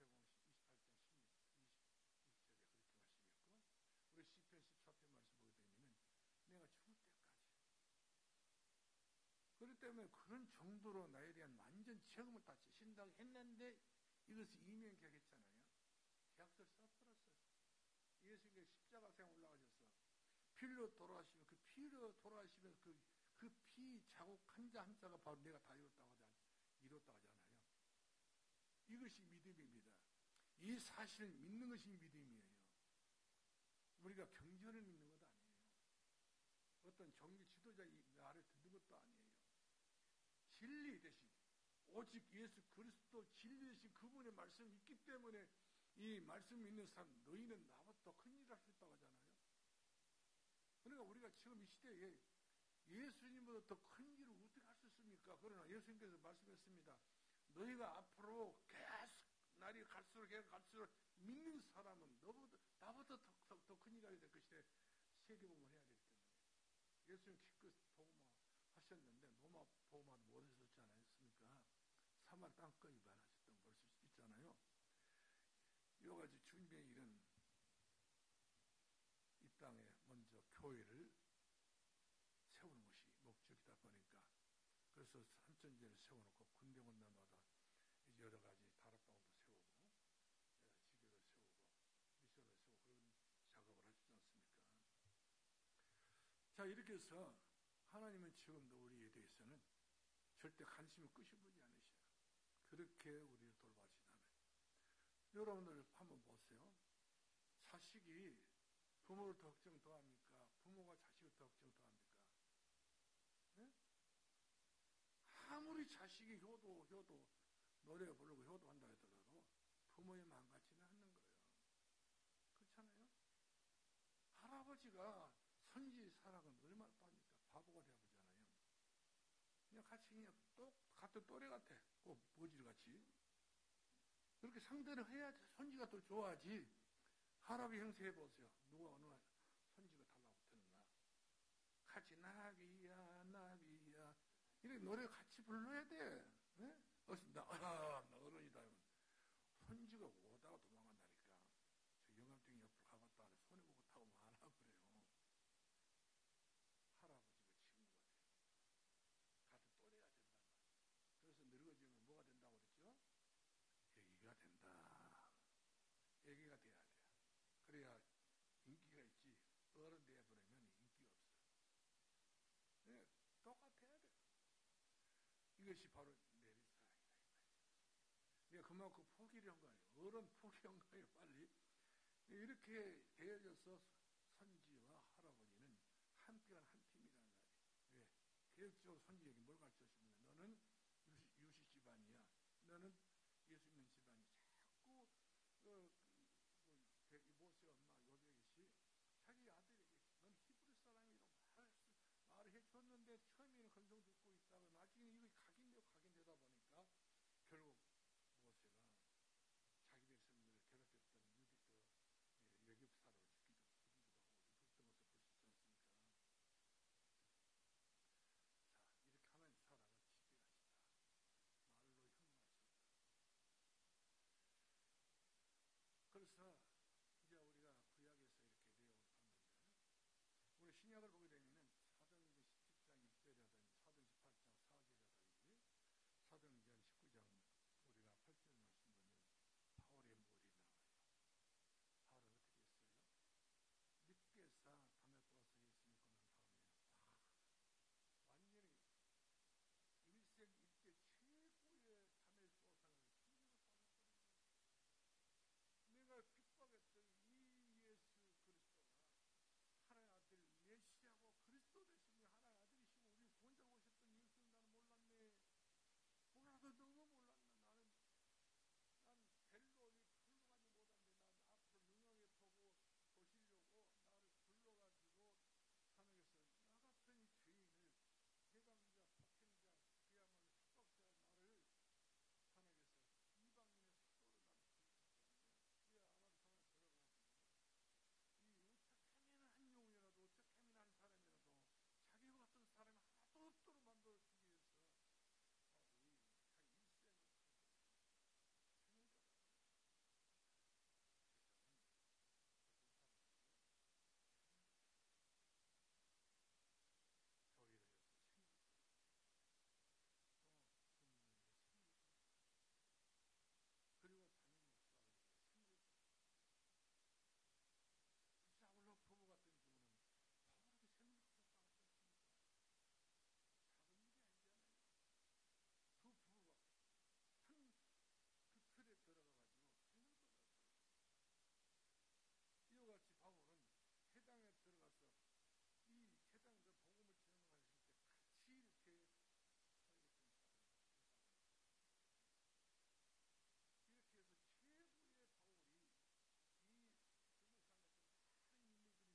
끝날까지. 마태복음 28장 26절에 그렇게 말씀했고 우리 시편 14편 말씀 보게 되면은 내가 죽을 때까지. 그렇기 때문에 그런 정도로 나에 대한 완전 책임을 다 지신다고 했는데 이것을 이명계약했잖아요. 계약서를 써버렸어요. 예수님께서 십자가상에 올라가셔서 피로 돌아가시면 그 피로 돌아가시면서 그 피 자국 한자 한자가 바로 내가 다 이뤘다고 하잖아요. 이것이 믿음입니다. 이 사실을 믿는 것이 믿음이에요. 우리가 경전을 믿는 것도 아니에요. 어떤 종교 지도자의 말을 듣는 것도 아니에요. 진리 대신 오직 예수 그리스도 진리 대신 그분의 말씀이 있기 때문에 이 말씀 믿는 사람 너희는 나보다 큰 일을 할 수 있다고 하잖아요. 그러니까 우리가 지금 이 시대에 예수님보다 더 큰 일을 어떻게 할 수 있습니까? 그러나 예수님께서 말씀했습니다. 너희가 앞으로 계속 날이 갈수록 믿는 사람은 나보다 더 큰 일을 하게 될 것이래. 세계복음을 해야 되기 때문에. 예수님 기껏 복음하셨는데 로마 복음화도 못 하셨지 않았습니까? 사마리 땅끝만 하셨던 걸 볼 수 있잖아요. 여러 가지 주님의 일은 이 땅에 먼저 교회를 세우는 것이 목적이다 보니까 그래서 삼천제를 세워놓고 군대 온 날마다 이제 여러 가지 다락방도 세우고 지교를 세우고 미션을 세우고 그런 작업을 하시지 않습니까? 자 이렇게 해서 하나님은 지금도 우리에 대해서는 절대 관심을 끄시보지 않으셔요. 그렇게 우리를 돌봐주시잖아요. 여러분들 한번 보세요. 자식이 부모를 더 걱정 더 합니까? 부모가 자식을 더 걱정 더 합니까? 네? 아무리 자식이 효도 노래 부르고 효도한다 하더라도 부모의 마음 같지는 않는 거예요. 그렇잖아요? 할아버지가 선지 사랑은 얼마나 빠니까 바보가 되어보잖아요. 그냥 같이 그냥 같은 또래 같아. 꼭 머지를 같이. 그렇게 상대를 해야지 선지가 또 좋아하지. 할아버지 형세 해보세요. 누가 어느 선지가 달라붙었나. 같이 나비야 이렇게 노래 같이 불러야 돼. 네? 나 어른이다. 선지가 오다가 도망간다니까. 이것이 바로 내리사랑이다. 내가 그만큼 포기를 한 거예요. 어른 포기한 거예요, 빨리. 이렇게 되어져서 선지와 할아버지는 함께한 한 팀이라는 거예요. 왜? 계획적으로 선지에게 뭘 가르쳤습니까? 너는 유시 집안이야. 너는 예수 믿는 집안이. 자꾸 모세 엄마 요백이시 자기 아들에게 넌 히브리 사람이라고 말을 해줬는데 처음에는 건성 듣고 있다가 나중에 이거 각인되다 보니까 결국 모세가 자기 백성들을 괴롭혔던 외교사로 죽기도 하고 그랬던 것을 볼 수 있지 않습니까? 자, 이렇게 하나님 사랑을 지배하시다. 말로 형용할 수 없다. 그래서 이제 우리가 구약에서 이렇게 내용을 봤는데 우리 신약을 보게 되면은 사도행전 10장 1절이라든지 사도행전 18장 4절이라든지 사도행전 19장 우리가 8절 말씀 보면 바울의 머리 나와요. 바울은 어떻게 했어요? 늦게서 다메섹에서 예수 믿고 난 다음에 완전히 일생 일대 최고의 담의 조상을 충격을 받았거든요. 내가 핍박했던 이 예수 그리스도가 하나님 아들 메시아고 그리스도 되시며 하나님 아들이시고 우리 구원자로 오셨던 예수는 나는 몰랐네. 몰라도 너무 몰랐네. 난 별로 훌륭하지 못한데 난 앞으로 능하게 보시려고 나를 불러가지고 하나님께서 나 같은 죄인을 해방자, 폭행자, 그야말로 핍박자 나를 하나님께서 이방인의 사도로 나를 부르셨다는데 이 아랍성에 들어가지고 이 어떻게 하면 한 영혼이라도 어떻게 하면 한 사람이라도 자기와 같은 사람이 하나도 없도록 만들어주기 위해서 바울이 자기 일생을 걸고 생을 걸었어요. 세상은 어떤 사람이에요? 생을 걸어요. 교회를 위해서 생을 걸어요. 또 부모님에게 생을 걸어요. 그리고 담임 목사에게 생을 걸어요. 사울로 부부 같은 경우는 바울에게 생을 걸었다고 하지 않습니까? 작은 일이 아니잖아요. 두 부부가 한 그 틀에 들어가가지고 생을 걸었어요. 이와 같이 바울은 회당에 들어가서 이 회당에서 복음을 전하실 때 같이 이렇게 설교했던 사람이에요. 두 사람이. 이렇게 해서 최고의 바울이 이 드모산 같은 많은 인물들이 있는 최고의 인물을 뽑으러 간다면 바울밖에 없다는 거예요. 모든 불신자가 됐든 신자가 됐든 모든 사람들이 가지고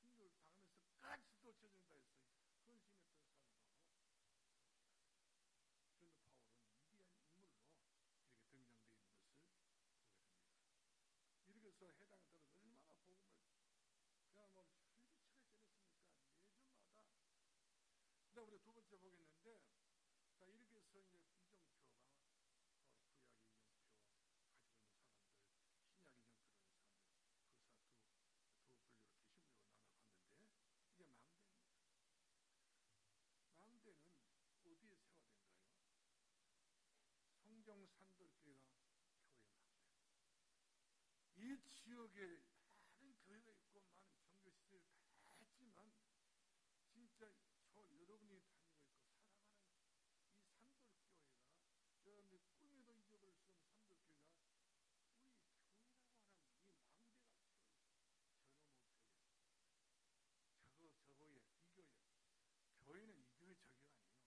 있는 그 성향을 가지고 따지해 본다면 바울보다 위대한 사람이 없다. 업적을 많이 남긴 사람도 있지만 다 그런 사람들은 다 쓸데없는 업적이었고 바울은 자기 생명을 로마에서 목배임 당하고 순교를 당하면서까지도 저지른다 했어요. 헌신했던 사람하고 그런데 바울은 위대한 인물로 이렇게 등장되어 있는 것을 보게 됩니다. 이렇게 해서 해당에 따라서 얼마나 복음을 그야말로 줄기차게 전했습니까? 매주마다. 그다음 우리가 두 번째 보겠는데, 자 이렇게 해서 이제 이정표가 바로 구약의 이정표 가지고 있는 사람들, 신약 이정표로 있는 사람들, 두 분류로 계시물로 나눠봤는데 이제 망대입니다. 망대는 어디에 세워된가요? 성정산돌교회가 교회 망대입니다. 이 지역에 많은 교회가 있고 많은 종교시설이 다 있지만 진짜 여러분이 다니고 있고 살아가는 이 산돌교회가 여러분이 꿈에도 잊어버릴 수 없는 산돌교회가 우리 교회라고 하는 이 망대가 세워있어요. 저놈의 교회 저거에 이 교회 교회는 이 교회 저 교회 아니에요.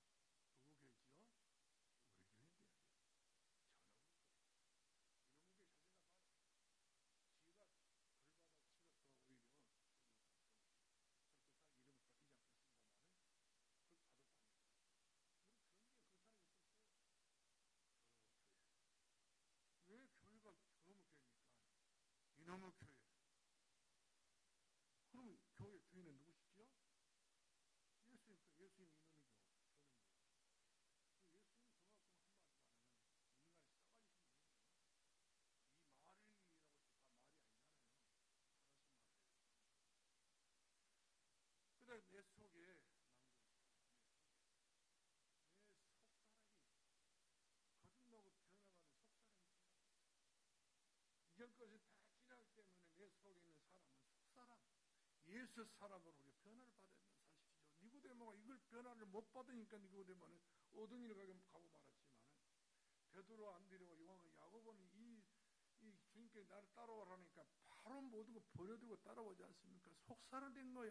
누구 교회지요? 우리 교회인데요. 저놈의 교회 이놈의 교회 자체가 바로 지가 벌받아 치가 더 오히려 그 사람 이름을 밝히지 않겠습니다만은 그걸 받았답니다. 우리 경기에 그 사람이 있었어요. 저놈의 교회. 왜 교회가 저놈의 교회입니까? 이놈의 교회. 그러면 교회 주인은 누구시죠? 예수님 이놈이죠. 저놈이죠. 예수님 그만큼 한마디로 말하면 인간의 싸가지신 분이에요. 예수 사람으로 우리 변화를 받아야 되는 사실이죠. 니고데모가 이걸 변화를 못 받으니까 니고데모는 어둠이를 가고 말았지만 베드로, 안드레와 요한, 야고보는 이 주님께 나를 따라오라니까 바로 모든 거 버려두고 따라오지 않습니까? 속살아낸 거야.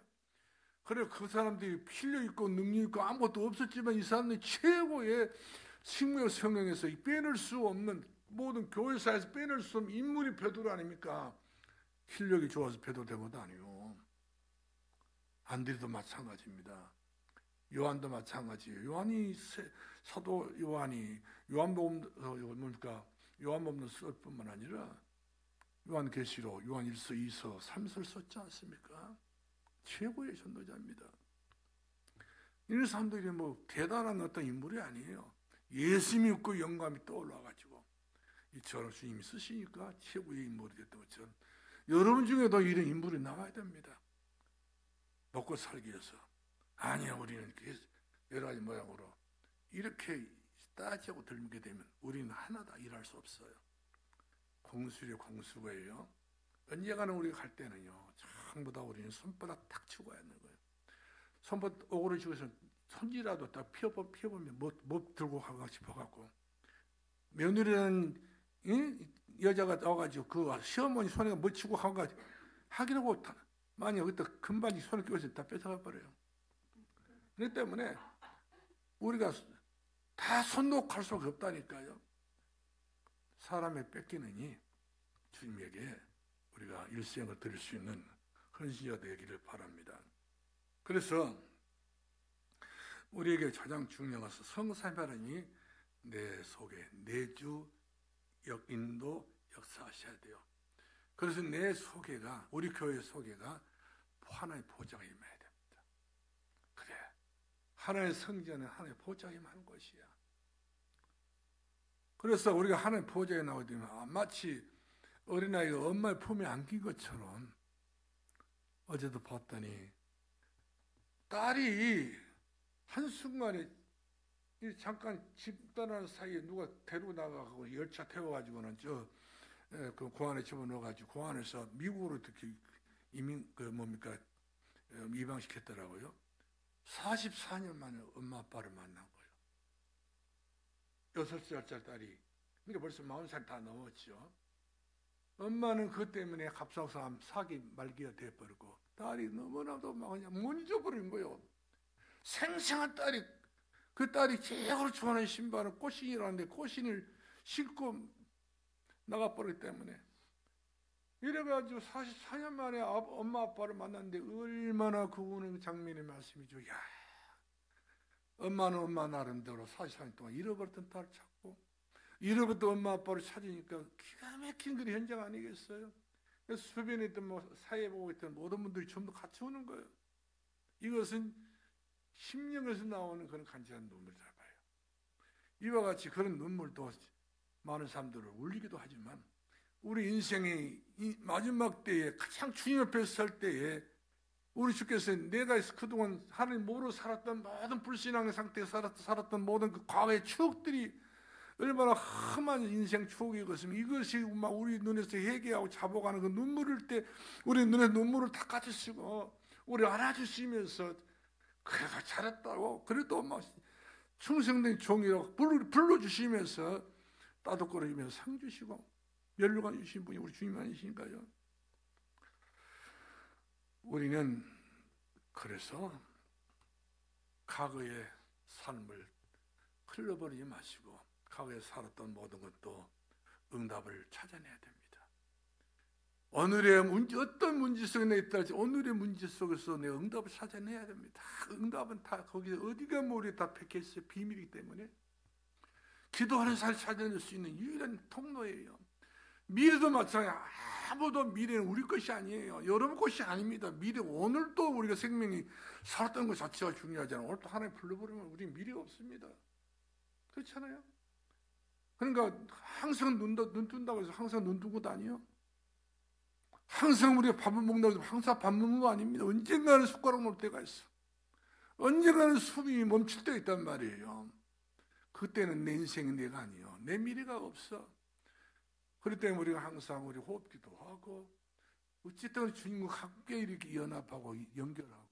그래 그 사람들이 필요 있고 능력 있고 아무것도 없었지만 이 사람들이 최고의 신구약 성경에서 빼낼 수 없는 모든 교회사에서 빼낼 수 없는 인물이 베드로 아닙니까? 실력이 좋아서 베드로 된 것도 아니요. 안드레도 마찬가지입니다. 요한도 마찬가지예요. 요한이 사도 요한이 요한복음을 쓸 뿐만 아니라 요한계시록, 요한 1서, 2서, 3서를 썼지 않습니까? 최고의 전도자입니다. 이런 사람들이 뭐 대단한 어떤 인물이 아니에요. 예수 믿고 영감이 떠올라가지고 이처럼 주님이 쓰시니까 최고의 인물이 됐던 것처럼 여러분 중에도 이런 인물이 나와야 됩니다. 먹고 살기 위해서. 아니야, 우리는 여러 가지 모양으로 이렇게 따지고 들게 되면 우리는 하나다 일할 수 없어요. 공수리 공수거예요. 언젠가는 우리가 갈 때는요, 전부 다 우리는 손바닥 탁 치고 가야 하는 거예요. 손바닥 오그를 쥐고서 손지라도 딱 피워보면 못 들고 가고 싶어갖고 며느리는 여자가 나와가지고 그 시어머니 손에 못 치고 가고 하기라고 많이 여기다 금반지 손을 끼워서 다 뺏어가 버려요. 그렇기 때문에 우리가 다 손 놓고 갈 수가 없다니까요. 사람의 뺏기느니 주님에게 우리가 일생을 드릴 수 있는 헌신자 되기를 바랍니다. 그래서 우리에게 가장 중요한 것은 성삼위하나님이 내 속에 내주 인도 역사하셔야 돼요. 그래서 내 소개가 우리 교회 소개가 하나의 보좌가 임해야 됩니다. 그래, 하나의 성전은 하나의 보좌가 임하는 것이야. 그래서 우리가 하나의 보좌에 나오게 되면 마치 어린아이가 엄마의 품에 안긴 것처럼 어제도 봤더니 딸이 한순간에 잠깐 집 떠나는 사이에 누가 데리고 나가고 열차 태워가지고는 그 공안에 집어넣어가지고 공안에서 미국으로 특히 이방시켰더라고요. 44년 만에 엄마 아빠를 만난 거예요. 6살 딸이. 그러니까 벌써 40살 다 넘었죠. 엄마는 그것 때문에 갑상선 사기 말기가 돼버리고 딸이 너무나도 막 그냥 못 잊어버린 거예요. 생생한 딸이 그 딸이 최고로 좋아하는 신발은 꽃신이라는데 꽃신을 신고 나가버리기 때문에 이래가지고 44년 만에 엄마 아빠를 만났는데 얼마나 그우는 장면의 말씀이죠. 야, 엄마는 엄마 나름대로 44년 동안 잃어버렸던 딸을 찾고 잃어버렸던 엄마 아빠를 찾으니까 기가 막힌 그런 현장 아니겠어요? 그래서 주변에 있던 사회 보고 있던 모든 분들이 전부 같이 오는 거예요. 이것은 심령에서 나오는 그런 간절한 눈물이라 봐요. 이와 같이 그런 눈물도 많은 사람들을 울리기도 하지만 우리 인생의 이 마지막 때에 가장 주님 앞에 설 때에 우리 주께서 내가 그동안 하나님 모르고 살았던 모든 불신앙의 상태에 살았던 모든 그 과거의 추억들이 얼마나 험한 인생 추억이었으면 이것이 막 우리 눈에서 회개하고 자복하는 그 눈물일 때 우리 눈에 눈물을 닦아주시고 우리 안아주시면서 그래가 잘했다고 그래도 막 충성된 종이라고 불러주시면서 따뜻거리면서 상 주시고 면류관 주신 분이 우리 주님 아니시니까요. 우리는 그래서 과거의 삶을 흘려버리지 마시고 과거에 살았던 모든 것도 응답을 찾아내야 됩니다. 오늘의 문제, 어떤 문제 속에 내 있다 할지 오늘의 문제 속에서 내 응답을 찾아내야 됩니다. 응답은 다 거기에 어디가 뭐리 다 백했어요. 비밀이기 때문에 기도하는 사람이 찾아낼 수 있는 유일한 통로예요. 미래도 마찬가지예요. 아무도 미래는 우리 것이 아니에요. 여러분 것이 아닙니다. 미래 오늘도 우리가 생명이 살았던 것 자체가 중요하잖아요. 오늘 또 하나님 불러버리면 우리 미래가 없습니다. 그렇잖아요. 그러니까 항상 눈 뜬다고 해서 항상 눈 뜬 것도 아니에요. 항상 우리가 밥을 먹는다고 해서 항상 밥 먹는 거 아닙니다. 언젠가는 숟가락 놓을 때가 있어. 언젠가는 숨이 멈출 때가 있단 말이에요. 그때는 내 인생이 내가 아니에요. 내 미래가 없어. 그렇기 때문에 우리가 항상 우리 호흡기도 하고 어쨌든 주님과 함께 이렇게 연합하고 연결하고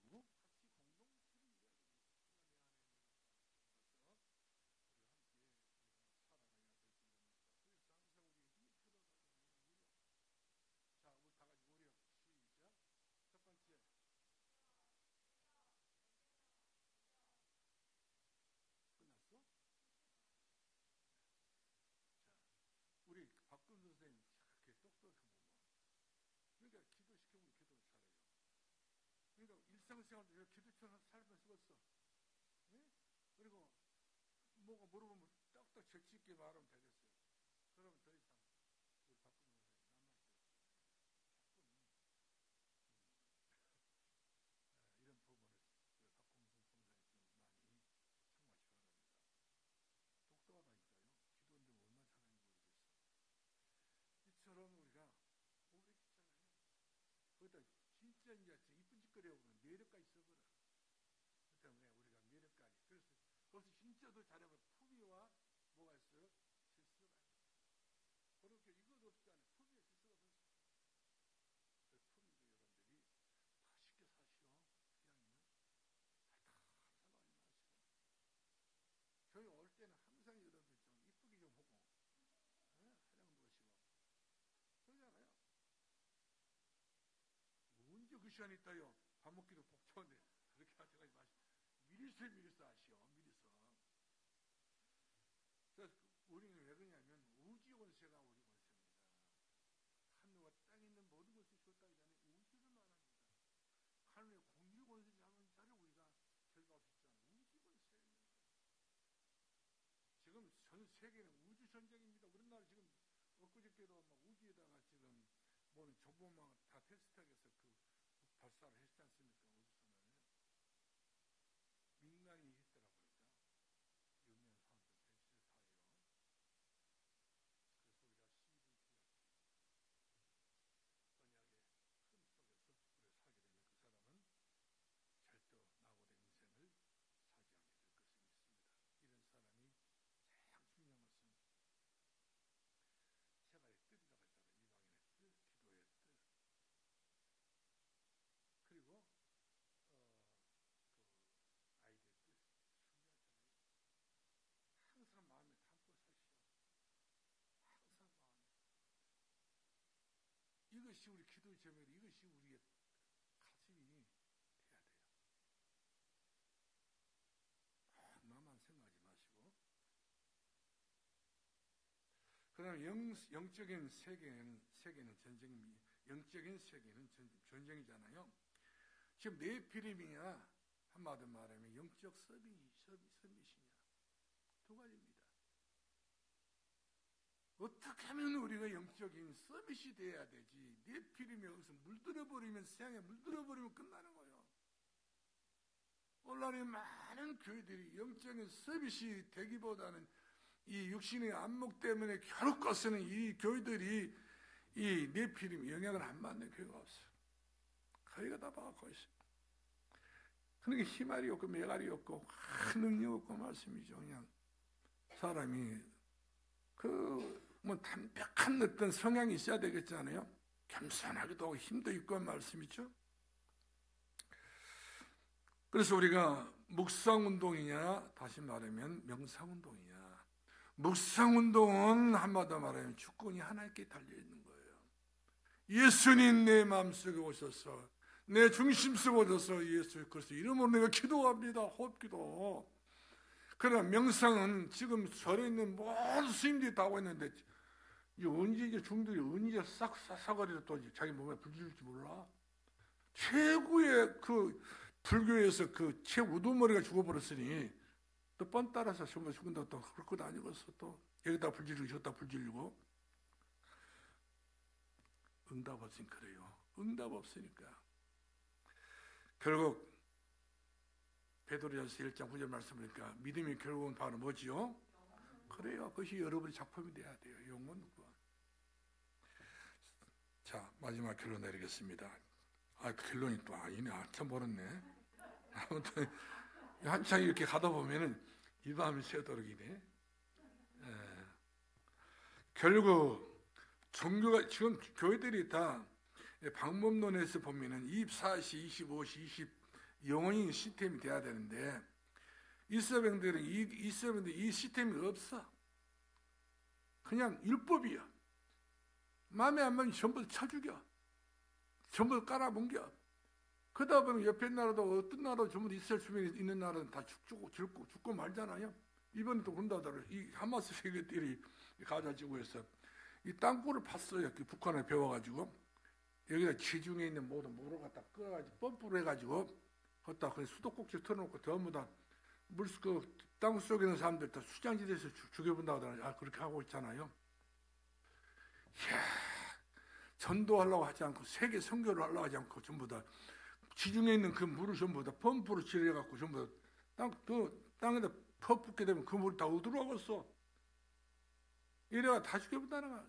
우리 박근 선생님 그렇게 똑똑한 그러니까 기도시키면 기도를 잘해요. 그러니까 일상생활도 기도처럼 살면 쓰겠어. 네? 그리고 뭐가 물어보면 딱딱 적지 있게 말하면 되겠어요. 그러면 더 이상 우리 박근 선생님 이런 부분을 박홍선 선생님 좀 많이 정말 좋아합니다. 똑똑하다니까요. 기도인데 얼마나 잘하는지 모르겠어. 이처럼 우리가 거기다 진짜 이제 이쁜 짓거리하고 매력까지 써버려. 그 때문에 우리가 매력까지. 그래서 거기서 진짜 더 잘하면 품위와 뭐가 있어요? 질서가 있어요. 그렇게 이것도 없잖아요. 품위와 질서가 없어요. 그 품위도 여러분들이 맛있게 사시오. 그냥요. 저희 올 때는 항상 여러분들 좀 이쁘게 좀 하고 화장도 하시고 그러잖아요. 언제 그 시간이 있다요. 밥 먹기도 복잡한데 그렇게 하셔가지고 미리서 하시오. 미리서. 그래서 우리는 왜 그러냐면 우주 원세가 우리 원세입니다. 하늘과 땅에 있는 모든 것을 줬다 이전에 우주를 말합니다. 하늘의 공유 원세 잡은 자를 우리가 결박할 수 있잖아요. 우주 원세입니다. 지금 전 세계는 우주 전쟁입니다. 우리나라 지금 엊그저께도 막 우주에다가 지금 뭐는 정보망 다 테스트하겠어 그 발사를 했지 않습니까? 우주선을 민간인이 했더라고요. 유명 사람들 대시를 다해요. 그래서 우리가 CVP와 언약의 흐름 속에서 우리가 살게 되면 그 사람은 절대 낙오된 인생을 살지 않게 될 것을 믿습니다. 이런 사람이 가장 중요한 것은 제발의 뜻이라고 했잖아요. 이방인의 뜻, 기도의 뜻, 그리고 그 아이들의 뜻 중요하잖아요. 항상 마음에 담고 사시오. 항상 마음에. 이것이 우리 기도의 제목이 이것이 우리의 가슴이 돼야 돼요. 나만 생각하지 마시고. 그 다음에 영적인 세계는 전쟁입니다. 영적인 세계는 전쟁이잖아요. 지금 네피림이야 한마디로 말하면 영적 서밋이냐 두 가지입니다. 어떻게 하면 우리가 영적인 서밋이 돼야 되지? 네피림이 여기서 물들어버리면 세상에 물들어버리면 끝나는 거예요. 오늘날에 많은 교회들이 영적인 서밋이 되기보다는 이 육신의 안목 때문에 결코 쓰는 이 교회들이 이 네피림 영향을 안 받는 교회가 없어요. 거의가 다 봐갖고 있어요. 그러니까 희말이 없고 매갈이 없고 능력 없고 말씀이죠. 그냥 사람이 뭐 담백한 어떤 성향이 있어야 되겠잖아요. 겸손하기도 하고 힘도 있고 한 말씀이죠. 그래서 우리가 묵상운동이냐 다시 말하면 명상운동이냐. 묵상운동은 한마디로 말하면 주권이 하나님께 달려있는 거예요. 예수님 내 마음속에 오셔서 내 중심 속에 오셔서 예수 그리스도 이름으로 내가 기도합니다. 호흡기도. 그러나 명상은 지금 절에 있는 모든 스님들이 다 하고 있는데 언제 이제 중들이 언제 싹 사사거리로 또 자기 몸에 불질지 몰라. 최고의 그 불교에서 그 최우두머리가 죽어버렸으니 또 뻔 따라서 죽은다고 또 그럴 거 아니겠어. 또 여기다 불질리고 저기다 불질리고. 응답 없으니까 그래요. 응답 없으니까. 결국 베드로전서 1장 9절 말씀이니까 믿음이 결국은 바로 뭐지요? 그래요. 그것이 여러분의 작품이 돼야 돼요. 영혼 구원. 자, 마지막 결론 내리겠습니다. 결론이 또 아니네. 참 멀었네. 아무튼 한창 이렇게 가다 보면은 이 밤이 새도록이네. 결국 종교가 지금 교회들이 다 방법론에서 보면은 24시, 25시, 20 영원히 시스템이 돼야 되는데 이스라엘들은 이 시스템이 없어. 그냥 율법이야. 마음에 안 맞으면 전부 쳐 죽여. 전부 깔아뭉겨. 그러다 보면 옆에 나라도 어떤 나라도 전부 이스라엘 주변에 있는 나라는 다 죽고 말잖아요. 이번에 또 그런다더라. 이 하마스 세계들이 가자 지구에서 이 땅굴을 팠어요. 북한에 배워가지고 여기다 지중해 있는 모든 물을 갖다 끌어가지고 펌프를 해가지고 걷다 그 수도꼭지 틀어놓고 전부 다 땅 속에 있는 사람들 다 수장지대에서 죽여본다고 하더라고요. 그렇게 하고 있잖아요. 이야, 전도하려고 하지 않고 세계 선교를 하려고 하지 않고 전부 다 지중해 있는 그 물을 전부 다 펌프로 지려갖고 전부 다 땅에다 퍼붓게 되면 그 물이 다 어디로 가겠어? 이래가 다 죽여본다는 거야.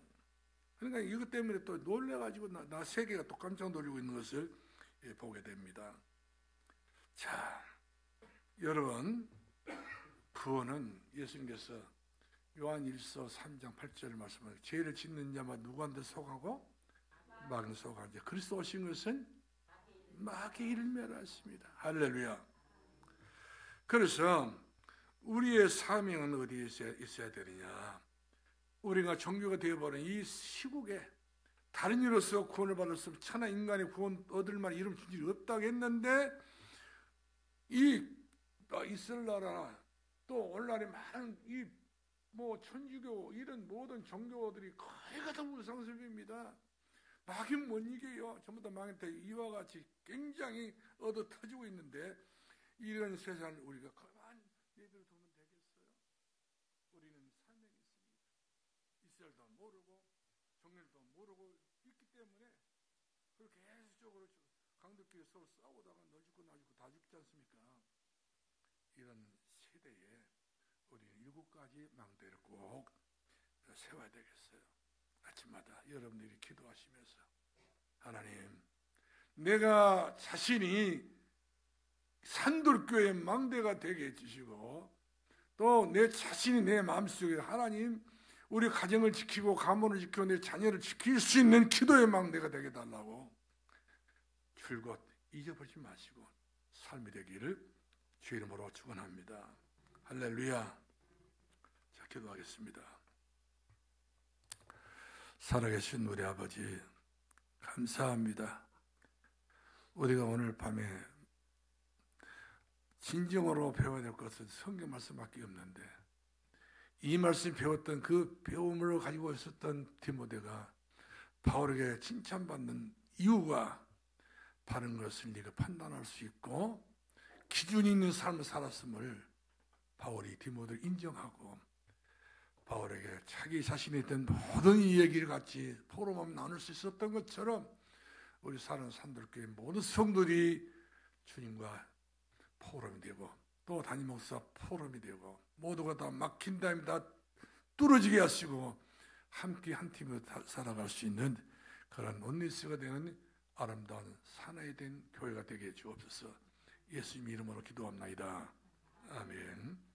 그러니까 이것 때문에 또 놀래가지고 나 세계가 또 깜짝 놀리고 있는 것을 보게 됩니다. 자, 여러분, 구원은 예수님께서 요한 1서 3장 8절을 말씀하세요. 죄를 짓는 자만 누구한테 속하고 마귀는 속하고 그리스도 오신 것은 마귀의 일을 멸하였습니다. 할렐루야. 그래서 우리의 사명은 어디에 있어야 되느냐? 우리가 종교가 되어버린 이 시국에 다른 이로서 구원을 받을 수 없는 천하 인간의 구원 얻을 만한 이름 준 일이 없다고 했는데 이 이스라엘 나라 또 오늘날에 많은 이 천주교 이런 모든 종교들이 거의 다 우상숭배입니다. 마귀는 못 이겨요. 전부 다 망했다. 이와 같이 굉장히 얻어 터지고 있는데 이런 세상을 우리가 가만 내버려 두면 되겠어요? 우리는 사명이 있습니다. 이스라엘도 모르고 종교도 모르고 있기 때문에 그렇게 계속적으로 강들끼리 서로 싸우다가 너 죽고 나 죽고 다 죽지 않습니까? 이런 세대에 우리는 7가지 망대를 꼭 세워야 되겠어요. 아침마다 여러분들이 기도하시면서 하나님, 내가 자신이 산돌교회 망대가 되게 해주시고 또 내 자신이 내 마음속에 하나님 우리 가정을 지키고 가문을 지키고 내 자녀를 지킬 수 있는 기도의 망대가 되게 달라고 줄곧 잊어버리지 마시고 삶이 되기를 주의 이름으로 축원합니다. 할렐루야. 자, 기도하겠습니다. 살아계신 우리 아버지 감사합니다. 우리가 오늘 밤에 진정으로 배워야 될 것은 성경 말씀밖에 없는데 이 말씀 배웠던 그 배움을 가지고 있었던 디모데가 바울에게 칭찬받는 이유가 바른 것을 네가 판단할 수 있고 기준이 있는 삶을 살았음을 바울이 디모데를 인정하고 바울에게 자기 자신이 했던 모든 이 얘기를 같이 포럼하면 나눌 수 있었던 것처럼 우리 사는 산들교회 모든 성도들이 주님과 포럼이 되고 또 담임 목사 포럼이 되고 모두가 다 막힌 다음에 다 뚫어지게 하시고 함께 한 팀으로 살아갈 수 있는 그런 원리스가 되는 아름다운 사나이 된 교회가 되게 해 주옵소서. 예수님 이름으로 기도합나이다. 아멘.